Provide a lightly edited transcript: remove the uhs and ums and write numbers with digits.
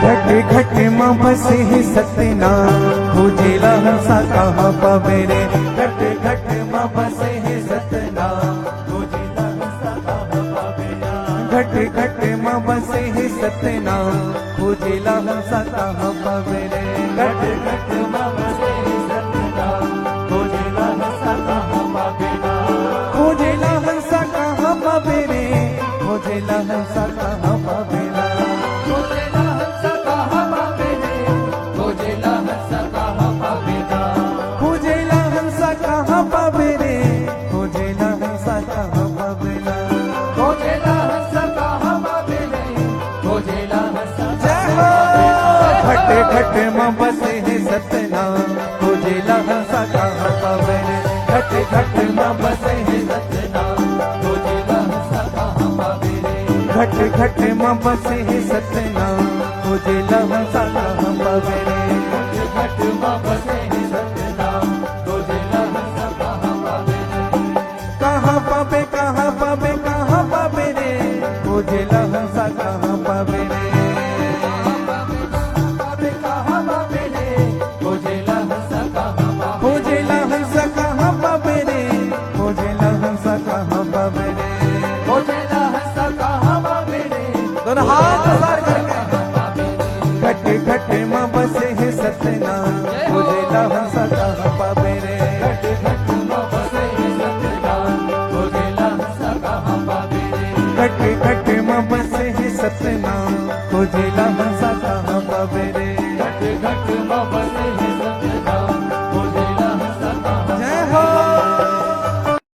घट घट मां बसे है सतनाम खोजेला हंसा कहाँ पावे रे। घट घट मां बसे है सतनाम खोजेला हंसा कहाँ पावे रे। घट घट मां बसे है सतनाम खोजेला हंसा कहाँ पावे रे। घट घट मां बसे है सतनाम खोजेला हंसा कहाँ पावे रे। खोजेला हंसा कहाँ पावे रे। खोजेला हंसा कहाँ पावे रे। खोजेला हंसा कहाँ पावे रे। खोजेला हंसा कहाँ पावे रे। खोजेला हंसा कहाँ पावे रे। खोजेला हंसा कहाँ पावे रे। घट घट मां बसे है सतनाम खोजेला हंसा कहाँ पावे रे। घट घट मां बसे है सतनाम खोजेला हंसा कहाँ पावे रे। घट घट मां बसे है सतनाम खोजेला हंसा कहाँ पावे रे। घट मां बसे है सतनाम खोजेला हंसा कहाँ पावे रे। कहाँ पावे कहाँ पावे कहाँ पावे रे। खोजेला हंसा कहाँ पावे रे। कहाँ पावे रे। खोजेला हंसा कहाँ पावे। खोजेला हंसा कहाँ पावे रे। खोजेला हंसा कहाँ पावे रे। खोजेला हंसा कहाँ पावे रे। दोनों हाथ सार करके घट घट मां बसे है सतनाम खोजेला हंसा कहाँ पावे रे। घट घट मां बसे है सतनाम खोजेला हंसा कहाँ पावे रे। घट घट मां बसे है सतनाम खोजेला हंसा कहाँ पावे रे।